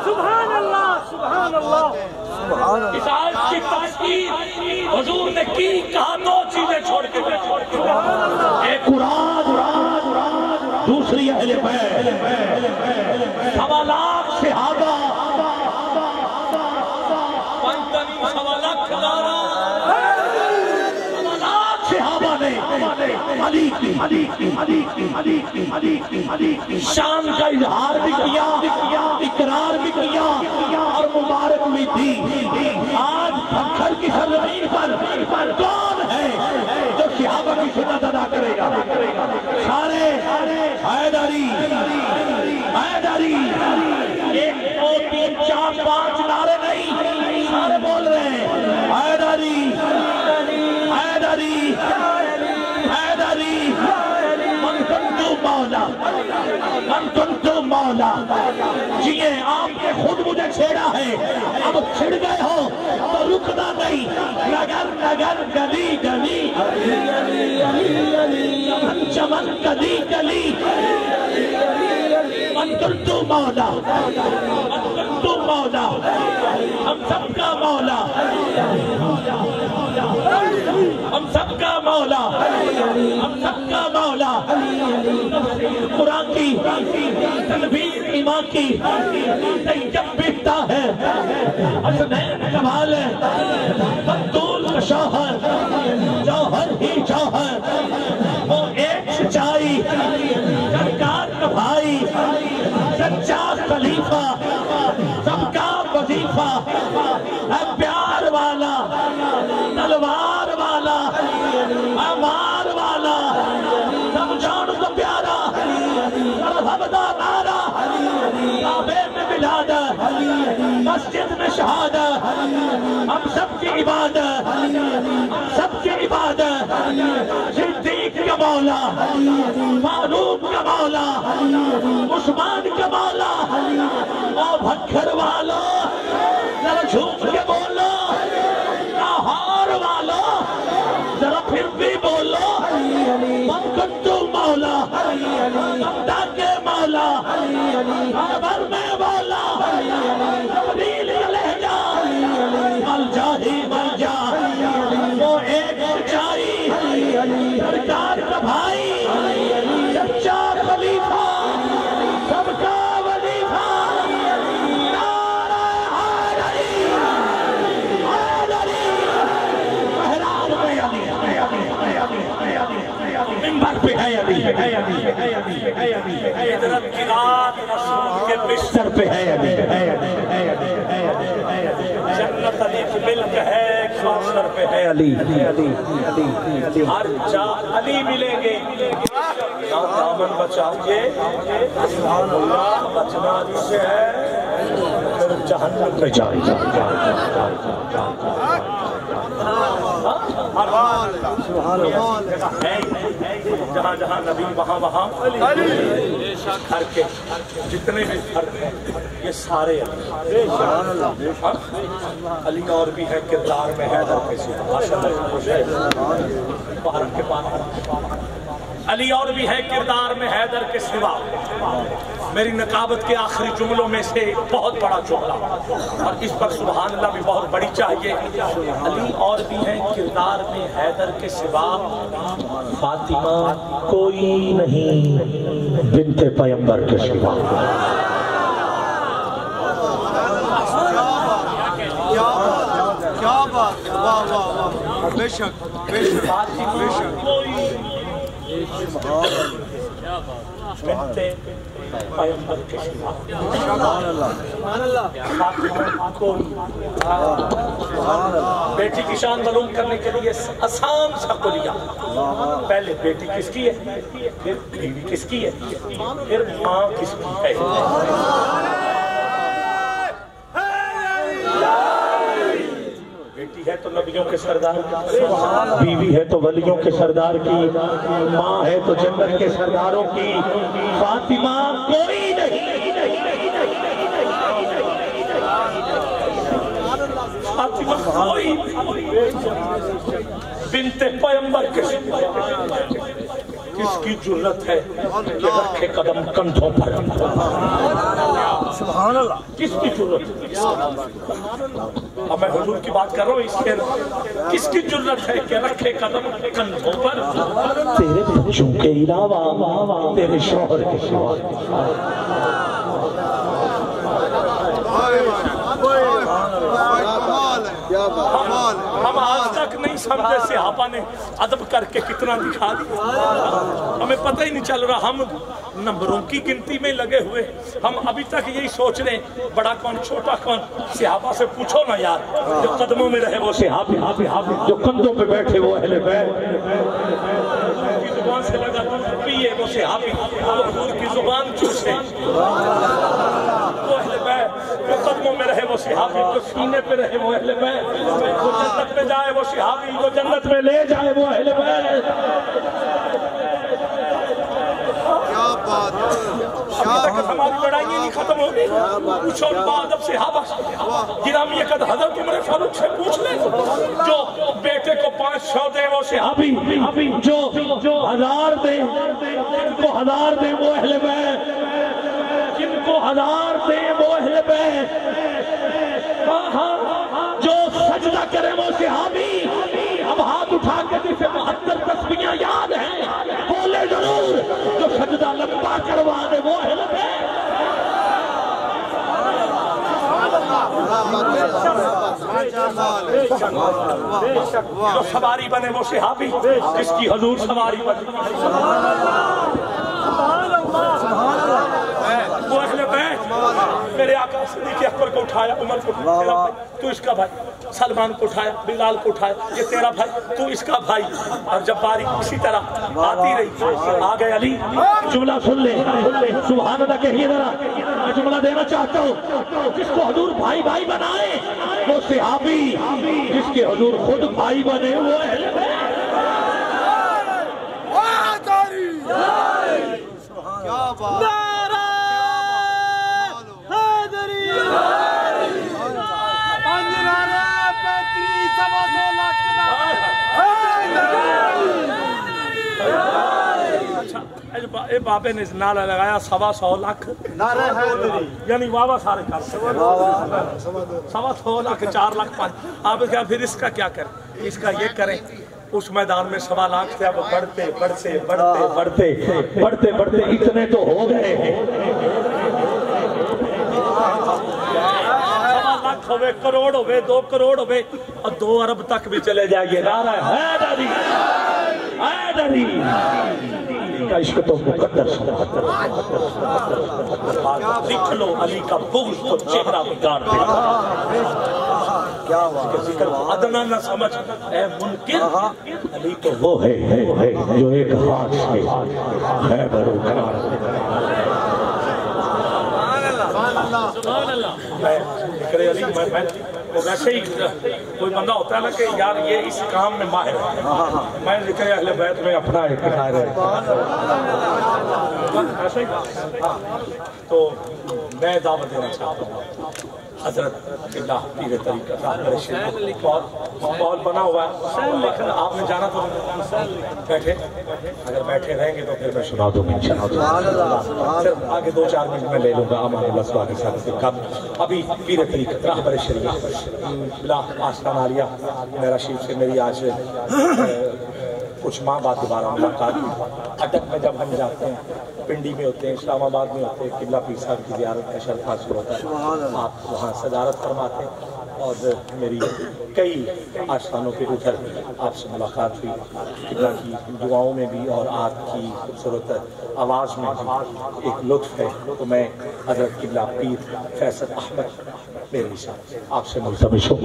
سبحان اللہ سبحان اللہ۔ اس آیت کی تفسیر حضور نے کی، کہا دو چیزیں چھوڑ کے ایک قرآن، دوسری اہل بیت، 1.25 لاکھ صحابہ، 1.25 لاکھ صحابہ نے علی کی شان کا اظہار بھی کیا، اقرار بھی کیا اور مبارک بھی دی۔ آج پتھر کی سرزمین پر کون ہے جو صحابہ کی سنت ادا کرے گا؟ سارے حیدری، ایک دو تین چار پانچ نعرے نہیں، سارے بول رہے ہیں حیدری، من کنتو مولا، من کنتو مولا۔ جیے آپ نے خود مجھے چھیڑا ہے، اب چھڑ گئے ہو تو رکنا نہیں، نگر نگر گلی گلی، چمن چمن گلی گلی، من کنتو مولا، من کنتو مولا، ہم سب کا مولا، ہم سب کا مولا، ہم سب کا مولا۔ قرآن کی تنویر ایمان کی جب بیٹھتا ہے حسنین کمال ہے، مقتول کا شوہر، جوہر ہی جوہر، وہ ایک سچائی، سرکار کا بھائی، سچا خلیفہ، سب کا وظیفہ ہے، پیار والا، تلوار والا، امار والا، سب جان کو پیارا، سب دا نارا، کعبے میں ولادت، مسجد میں شہادت، ہم سب کی عبادت، ہم سب کی عبادت، صدیق کا مولا، فاروق کا مولا، عثمان کا مولا، او بھکر والا، ذرا جھوم کے بولو، لاہور والا، ذرا پھر بھی بولو، من کنتو مولا، ممدہ کے مولا، خبر میں مولا، جبریل کا لہجہ، مل جا ہی مل جا، وہ ایک سچائی، سرکار کا بھائی، سچا خلیفہ، سب کا وظیفہ، نعرہ حیدری، حیدری، محراب میں علی، منبر پہ ہے علی، حضرت کی رات رسول کے بستر پہ ہے علی، جنت علی کی ملک ہے، کوثر پہ ہے علی، ہر جا علی ملیں گے، دامن بچائیے، بچنا جسے ہے پھر جہنم پہ جائے، جہاں جہاں نبی وہاں وہاں گھر کے جتنے بھی گھر ہیں یہ سارے علی، اور بھی ہے کردار میں حیدر کے سوا، علی اور بھی ہے کردار میں حیدر کے سوا۔ میری نقابت کے آخری جملوں میں سے بہت بڑا جملہ، اور اس پر سبحان اللہ بھی بہت بڑی چاہیے، علی اور بھی ہیں کردار میں حیدر کے سوا، فاطمہ کوئی نہیں بنت پیغمبر کے سوا۔ کیا بات، واہ واہ واہ، بے شک بے شک بے شک، بنت پیغمبر کے سوا، بیٹی کی شان معلوم کرنے کے لیے آسان سا کلیہ، پہلے بیٹی کس کی ہے، پھر بیوی کس کی ہے، پھر ماں کس کی ہے۔ بیٹی ہے تو نبیوں کے سردار کی، بیوی ہے تو ولیوں کے سردار کی، ماں ہے تو جنت کے سرداروں کی، فاطمہ کوئی نہیں، فاطمہ کوئی نہیں، بنت پیغمبر کے کس کی جرت ہے کہ رکھے قدم کندھوں پر؟ سبحان اللہ. کس کی جرت؟ اب میں حضور کی بات کر رہا ہوں. اس کے کس کی جرت ہے کہ رکھے قدم کندھوں پر؟ تیرے بچوں کے علاوہ تیرے شوہر کے سوا. ہم آج تک نہیں سمجھے صحابہ نے ادب کر کے کتنا دکھا دیا. ہمیں پتہ ہی نہیں چل رہا. ہم نمبروں کی گنتی میں لگے ہوئے. ہم ابھی تک یہی سوچ رہے ہیں بڑا کون چھوٹا کون. صحابہ سے پوچھو نا یار, جو قدموں میں رہے وہ صحابی, جو کندھوں پہ بیٹھے وہ اہل بیت, کی زبان سے لگا پیے وہ صحابی, حضور کی زبان چوسے وہ اہل بیت, جو قدموں میں رہے وہ صحابی, جو سینے پہ رہے وہ اہل بیت, جو جنت میں جائے وہ صحابی, جو جنت میں لے جائے وہ اہل بیت. کیا بات ہے. ابھی تک ہماری لڑائیاں نہیں ختم ہو گئی. پوچھو ادب صحابہ گرامی قد حضرت عمر فاروق سے پوچھ لیں, جو بیٹے کو 500 دے وہ صحابی, جو 1000 دے, جن کو 1000 دے وہ اہل بیت, جن کو 1000 دے وہ اہل بیت, جو سجدہ کرے وہ صحابی. اب ہاتھ اٹھا کے جسے 72 تسبیحاں یاد ہیں بولے ضرور, جو سجدہ لمبا کروا دے وہ اہل بیت. جو سواری بنے وہ صحابی, جس کی حضور سواری بنے وہ اہل بیت. میرے آقا صدیق اکبر کو اٹھایا, عمر کو اٹھایا, تو اس کا بھائی, سلمان کو اٹھایا, بلال کو اٹھایا, یہ تیرا بھائی, تو اس کا بھائی. اور جب باری اسی طرح آتی رہی, آگے علی جملہ سن لے, سبحان اللہ کہیے ذرا. میں جملہ دینا چاہتا ہوں, جس کو حضور بھائی بھائی بنائے وہ صحابی, جس کے حضور خود بھائی بنے وہ اہل بیت. کیا بات. اے بابے نے نعرہ لگایا 125 لاکھ یعنی واہ سارے کر 125 لاکھ 4 لاکھ 5. آپ کیا پھر اس کا کیا کریں, اس کا یہ کریں. اس میدان میں 1.25 لاکھ تھے, اب بڑھتے بڑھتے اتنے تو ہو گئے. 1.25 لاکھ ہوئے, کروڑ ہوئے, 2 کروڑ ہوئے, اور 2 ارب تک بھی چلے جائیے. نعرہ حیدری, حیدری کا عشق تو مقدس ہے. لکھ لو علی کا بغض تو چہرہ بگاڑ دے. ذکر ادنا نہ سمجھ اے منکر, علی تو وہ ہے جو ایک ہاتھ سے خیبر اٹھا. ویسے ہی کوئی بندہ ہوتا ہے نا کہ یار یہ اس کام میں ماہر ہے, میں ذکر اہل بیت میں اپنا ایک خیر ہے. تو میں دعوت دینا چاہتا ہوں حضرت اللہ پیر طریقت ماحول بنا ہوا ہے, لیکن آپ نے جانا تو بیٹھے, اگر بیٹھے رہیں گے تو پھر میں سنا دوں گا انشاءاللہ. آگے 2-4 منٹ میں لے لوں گا امان اللہ صلی اللہ علیہ وسلم کا. ابھی پیر طریقت راہبر شریعت بلا آستان عالیہ میرا شیف سے میری آج کچھ ماہ بعد دوبارہ ملاقات ہوئی. اٹک میں جب ہم جاتے ہیں, پنڈی میں ہوتے ہیں, اسلام آباد میں ہوتے ہیں, قبلہ پیر صاحب کی زیارت کا شرف حاصل ہوتا ہے, آپ وہاں صدارت فرماتے ہیں. اور میری کئی آستانوں پہ ادھر آپ سے ملاقات ہوئی. قبلہ کی دعاؤں میں بھی اور آپ کی خوبصورت آواز میں ایک لطف ہے. تو میں حضرت قبلہ پیر فیصل احمد میرے ساتھ آپ سے ملتمس ہوں.